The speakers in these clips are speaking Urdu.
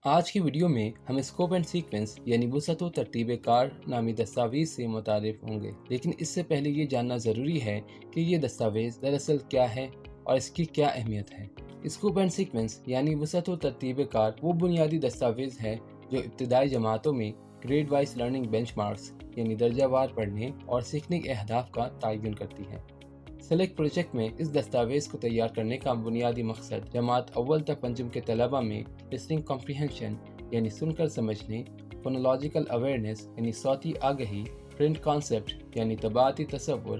آج کی ویڈیو میں ہم اسکوپ اینڈ سیکوینس یعنی وسعت و ترتیب کار نامی دستاویز سے متعارف ہوں گے، لیکن اس سے پہلے یہ جاننا ضروری ہے کہ یہ دستاویز دراصل کیا ہے اور اس کی کیا اہمیت ہے۔ اسکوپ اینڈ سیکوینس یعنی وسعت و ترتیب کار وہ بنیادی دستاویز ہے جو ابتدائی جماعتوں میں grade wise learning benchmarks یعنی درجہ وار پڑھنے اور سیکھنے کے اہداف کا تعین کرتی ہے۔ سلیکٹ پروجیکٹ میں اس دستاویز کو تیار کرنے کا بنیادی مقصد جماعت اول تا پنجم کے طلبہ میں لسننگ کمپریہنشن یعنی سن کر سمجھنے، فونولوجیکل اویئرنیس یعنی صوتی آگہی، پرنٹ کانسیپٹ یعنی طباعتی تصور،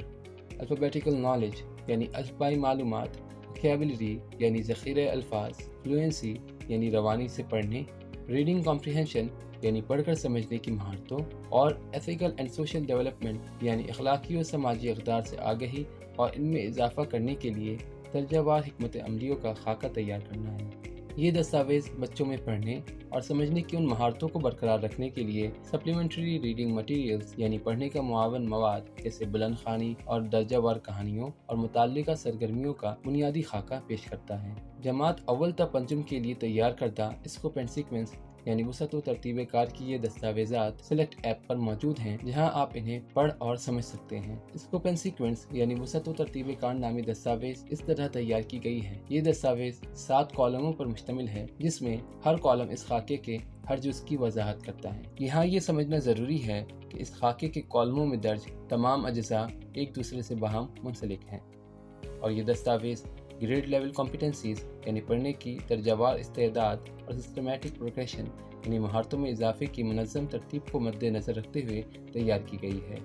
الفابیٹیکل نالج یعنی الفبائی معلومات، ووکیبلری یعنی ذخیرہ الفاظ، فلوئنسی یعنی روانی سے پڑھنے، ریڈنگ کمپریہنشن یعنی پڑھ کر سمجھنے کی مہارتوں، اور ایتھیکل اینڈ سوشل ڈیولپمنٹ یعنی اخلاقی و سماجی اقدار سے آگہی اور ان میں اضافہ کرنے کے لیے درجہ وار حکمت عملیوں کا خاکہ تیار کرنا ہے۔ یہ دستاویز بچوں میں پڑھنے اور سمجھنے کی ان مہارتوں کو برقرار رکھنے کے لیے سپلیمنٹری ریڈنگ مٹیریلز یعنی پڑھنے کا معاون مواد جیسے بلند خوانی اور درجہ وار کہانیوں اور متعلقہ سرگرمیوں کا بنیادی خاکہ پیش کرتا ہے۔ جماعت اول تا پنجم کے لیے تیار کردہ اسکوپ اینڈ سیکوینس یعنی وسعت و ترتیب کار کی یہ دستاویزات سلیکٹ ایپ پر موجود ہیں، جہاں آپ انہیں پڑھ اور سمجھ سکتے ہیں۔ اسکوپ اینڈ سیکوینس یعنی وسعت و ترتیب کار نامی دستاویز اس طرح تیار کی گئی ہے۔ یہ دستاویز 7 کالموں پر مشتمل ہے، جس میں ہر کالم اس خاکے کے ہر جز کی وضاحت کرتا ہے۔ یہاں یہ سمجھنا ضروری ہے کہ اس خاکے کے کالموں میں درج تمام اجزاء ایک دوسرے سے باہم منسلک ہیں، اور یہ دستاویز گریڈ لیول کمپیٹنسیز یعنی پڑھنے کی درجہ وار استعداد اور سسٹمیٹک پروگریشن یعنی مہارتوں میں اضافے کی منظم ترتیب کو مد نظر رکھتے ہوئے تیار کی گئی ہے۔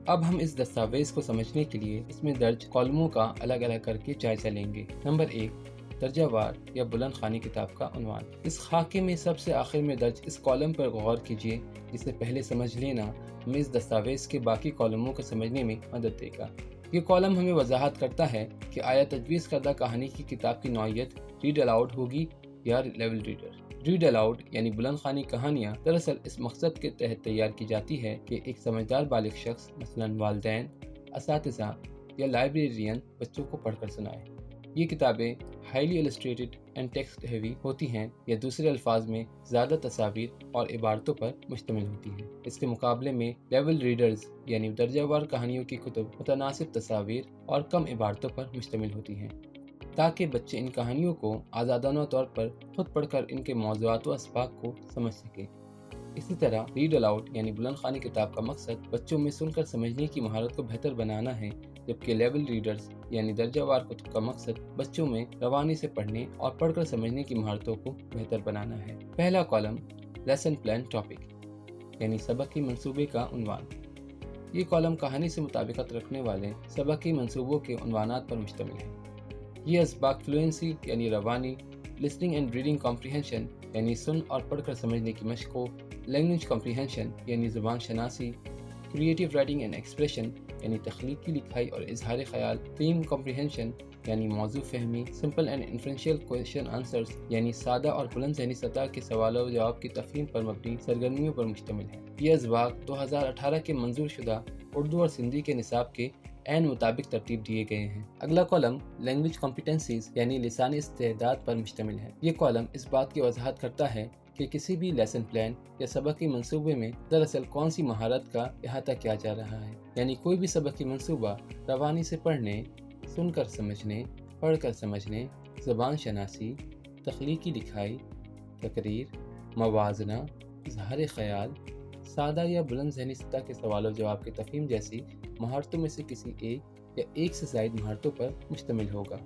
اب ہم اس دستاویز کو سمجھنے کے لیے اس میں درج کالموں کا الگ الگ کر کے جائزہ لیں گے۔ نمبر 1، درجہ وار یا بلند خوانی کتاب کا عنوان۔ اس خاکے میں سب سے آخر میں درج اس کالم پر غور کیجیے، جسے پہلے سمجھ لینا ہمیں اس دستاویز کے باقی کالموں کو سمجھنے میں مدد دے گا۔ یہ کالم ہمیں وضاحت کرتا ہے کہ آیا تجویز کردہ کہانی کی کتاب کی نوعیت ریڈ الاؤڈ ہوگی یا لیول ریڈر۔ ریڈ الاؤڈ یعنی بلند خوانی کہانیاں دراصل اس مقصد کے تحت تیار کی جاتی ہے کہ ایک سمجھدار بالغ شخص مثلاً والدین، اساتذہ یا لائبریرین بچوں کو پڑھ کر سنائے۔ یہ کتابیں highly illustrated and text heavy ہوتی ہیں، یا دوسرے الفاظ میں زیادہ تصاویر اور عبارتوں پر مشتمل ہوتی ہیں۔ اس کے مقابلے میں لیول ریڈرز یعنی درجہ وار کہانیوں کی کتب متناسب تصاویر اور کم عبارتوں پر مشتمل ہوتی ہیں، تاکہ بچے ان کہانیوں کو آزادانہ طور پر خود پڑھ کر ان کے موضوعات و اسباق کو سمجھ سکیں۔ اسی طرح ریڈ الاؤڈ یعنی بلند خوانی کتاب کا مقصد بچوں میں سن کر سمجھنے کی مہارت کو بہتر بنانا ہے، جبکہ لیول ریڈرز یعنی درجہ وار کتب کا مقصد بچوں میں روانی سے پڑھنے اور پڑھ کر سمجھنے کی مہارتوں کو بہتر بنانا ہے۔ پہلا کالم لیسن پلان ٹاپک یعنی سبق کی منصوبے کا عنوان۔ یہ کالم کہانی سے مطابقت رکھنے والے سبق کی منصوبوں کے عنوانات پر مشتمل ہے۔ یہ اسباق فلوئنسی یعنی روانی، لسننگ اینڈ ریڈنگ کمپریہنشن یعنی سن اور پڑھ کر سمجھنے کی مشقوں، لینگویج کمپریہنشن یعنی زبان شناسی، کریٹیو رائٹنگ اینڈ ایکسپریشن یعنی تخلیقی لکھائی اور اظہار خیال، تھیم کمپریہنشن یعنی موضوع فہمی، سمپل اینڈ انفرنشیل کویشچن آنسرز یعنی سادہ اور بلند ذہنی سطح کے سوال و جواب کی تفہیم پر مبنی سرگرمیوں پر مشتمل ہے۔ یہ اسباق 2018 کے منظور شدہ اردو اور سندھی کے نصاب کے عین مطابق ترتیب دیے گئے ہیں۔ اگلا کالم لینگویج کمپیٹنسیز یعنی لسانی استعداد پر مشتمل ہے۔ یہ کالم اس بات کی وضاحت کرتا ہے کہ کسی بھی لیسن پلان یا سبق کی منصوبے میں دراصل کون سی مہارت کا احاطہ کیا جا رہا ہے، یعنی کوئی بھی سبق کی منصوبہ روانی سے پڑھنے، سن کر سمجھنے، پڑھ کر سمجھنے، زبان شناسی، تخلیقی لکھائی، تقریر، موازنہ، اظہار خیال، سادہ یا بلند ذہنی سطح کے سوال و جواب کی تفہیم جیسی مہارتوں میں سے کسی ایک یا ایک سے زائد مہارتوں پر مشتمل ہوگا۔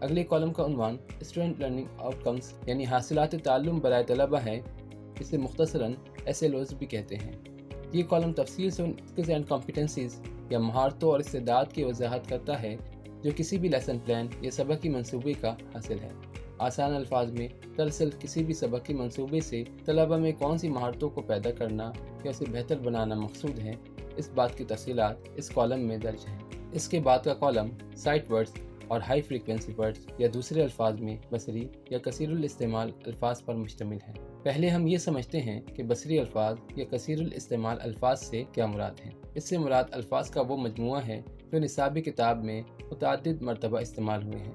اگلے کالم کا عنوان اسٹوڈنٹ لرننگ آؤٹ کمز یعنی حاصلات تعلم برائے طلبہ ہے، اسے مختصراً SLOs بھی کہتے ہیں۔ یہ کالم تفصیل سے ان اسکلز اینڈ کمپیٹنسیز یا مہارتوں اور استعداد کی وضاحت کرتا ہے جو کسی بھی لیسن پلان یا سبق کی منصوبے کا حاصل ہے۔ آسان الفاظ میں دراصل کسی بھی سبق کی منصوبے سے طلبہ میں کون سی مہارتوں کو پیدا کرنا یا اسے بہتر بنانا مقصود ہے، اس بات کی تفصیلات اس کالم میں درج ہیں۔ اس کے بعد کا کالم سائٹ ورڈز اور ہائی فریکوینسی ورڈز یا دوسرے الفاظ میں بصری یا کثیر الاستعمال الفاظ پر مشتمل ہے۔ پہلے ہم یہ سمجھتے ہیں کہ بصری الفاظ یا کثیر الاستعمال الفاظ سے کیا مراد ہے۔ اس سے مراد الفاظ کا وہ مجموعہ ہے جو نصاب کتاب میں متعدد مرتبہ استعمال ہوئے ہیں